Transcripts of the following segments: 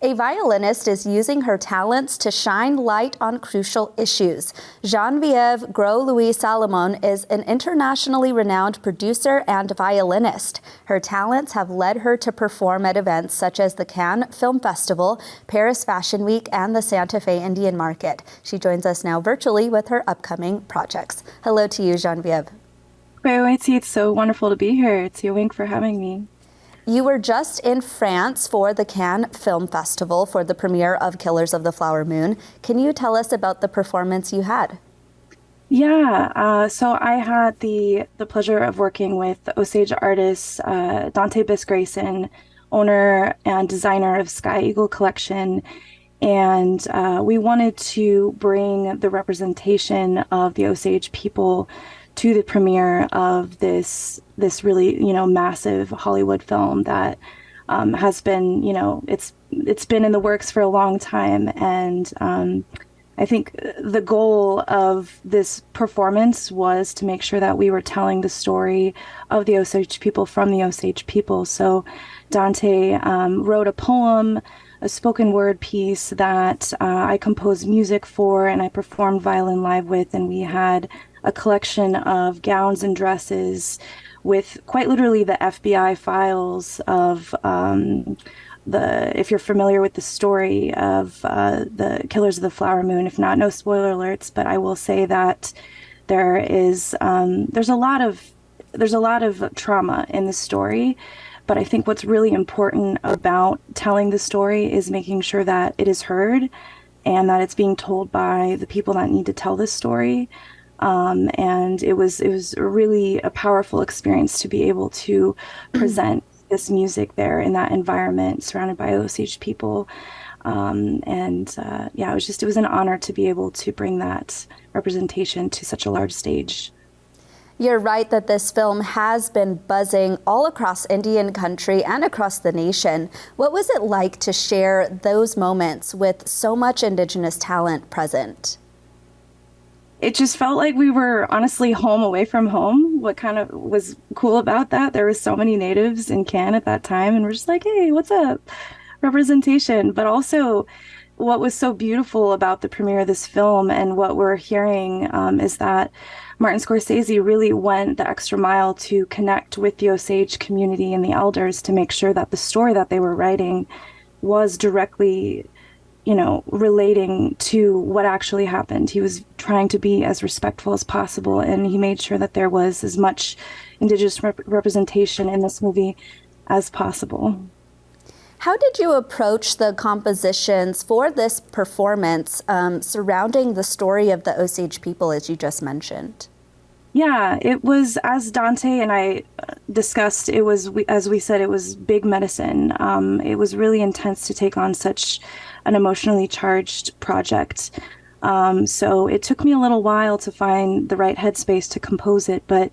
A violinist is using her talents to shine light on crucial issues. Geneviève Gros-Louis Salamone is an internationally renowned producer and violinist. Her talents have led her to perform at events such as the Cannes Film Festival, Paris Fashion Week, and the Santa Fe Indian Market. She joins us now virtually with her upcoming projects. Hello to you, Geneviève. It's so wonderful to be here. It's Wink for having me. You were just in France for the Cannes Film Festival for the premiere of Killers of the Flower Moon. Can you tell us about the performance you had? So I had the pleasure of working with the Osage artist Dante Biss-Grayson, owner and designer of Sky Eagle Collection. And we wanted to bring the representation of the Osage people to the premiere of this really, massive Hollywood film that has been, it's been in the works for a long time. And I think the goal of this performance was to make sure that we were telling the story of the Osage people from the Osage people. So Dante wrote a poem, a spoken word piece that I composed music for and I performed violin live with, and we had a collection of gowns and dresses with quite literally the FBI files of if you're familiar with the story of the Killers of the Flower Moon. If not, no spoiler alerts, but I will say that there's a lot of trauma in the story. But I think what's really important about telling the story is making sure that it is heard and that it's being told by the people that need to tell this story. And it was really a powerful experience to be able to present this music there in that environment surrounded by Osage people. It was an honor to be able to bring that representation to such a large stage. You're right that this film has been buzzing all across Indian country and across the nation. What was it like to share those moments with so much Indigenous talent present? It just felt like we were honestly home away from home. What kind of was cool about that, there was so many natives in Cannes at that time, and we're just like, hey, what's up? Representation. But also what was so beautiful about the premiere of this film and what we're hearing is that Martin Scorsese really went the extra mile to connect with the Osage community and the elders to make sure that the story that they were writing was directly relating to what actually happened. He was trying to be as respectful as possible, and he made sure that there was as much Indigenous representation in this movie as possible. How did you approach the compositions for this performance surrounding the story of the Osage people, as you just mentioned? Yeah, it was, as Dante and I discussed, it was, as we said, it was big medicine. It was really intense to take on such an emotionally charged project. So it took me a little while to find the right headspace to compose it, but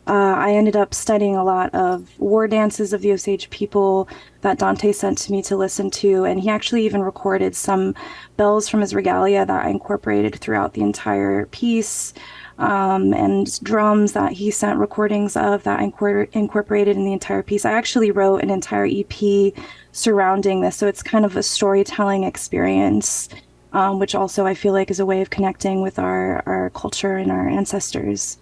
I ended up studying a lot of war dances of the Osage people that Dante sent to me to listen to, and he actually even recorded some bells from his regalia that I incorporated throughout the entire piece. And drums that he sent recordings of that I incorporated in the entire piece. I actually wrote an entire EP surrounding this, so it's kind of a storytelling experience, which also I feel like is a way of connecting with our culture and our ancestors.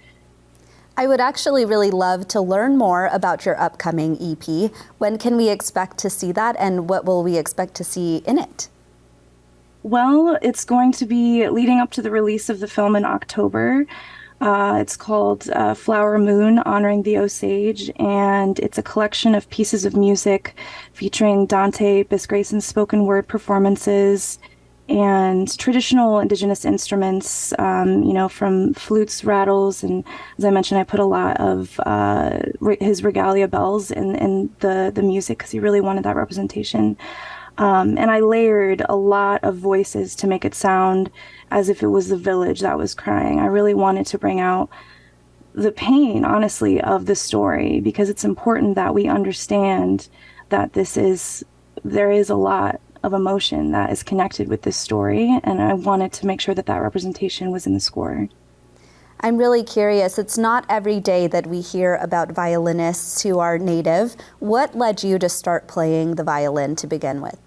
I would actually really love to learn more about your upcoming EP. When can we expect to see that, and what will we expect to see in it? Well, it's going to be leading up to the release of the film in October. It's called Flower Moon, Honoring the Osage, and it's a collection of pieces of music featuring Dante Biss-Grayson's spoken word performances and traditional Indigenous instruments, from flutes, rattles, and as I mentioned, I put a lot of his regalia bells in the music because he really wanted that representation. And I layered a lot of voices to make it sound as if it was the village that was crying. I really wanted to bring out the pain, honestly, of the story, because it's important that we understand that there is a lot of emotion that is connected with this story. And I wanted to make sure that that representation was in the score. I'm really curious. It's not every day that we hear about violinists who are Native. What led you to start playing the violin to begin with?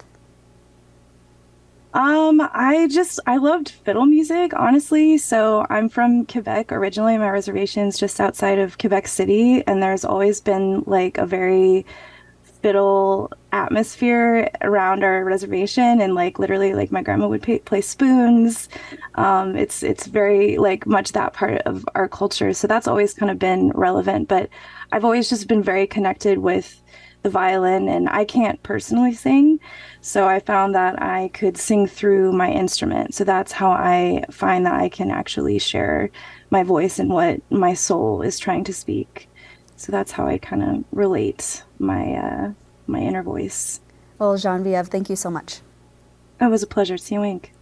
I loved fiddle music, honestly. So I'm from Quebec originally. My reservation's just outside of Quebec City, and there's always been like a very fiddle atmosphere around our reservation, and like literally like my grandma would play spoons. It's very like much that part of our culture. So that's always kind of been relevant, but I've always just been very connected with the violin, and I can't personally sing. So I found that I could sing through my instrument. So that's how I find that I can actually share my voice and what my soul is trying to speak. So that's how I kind of relate my inner voice. Well, Geneviève, thank you so much. It was a pleasure. See you, Wink.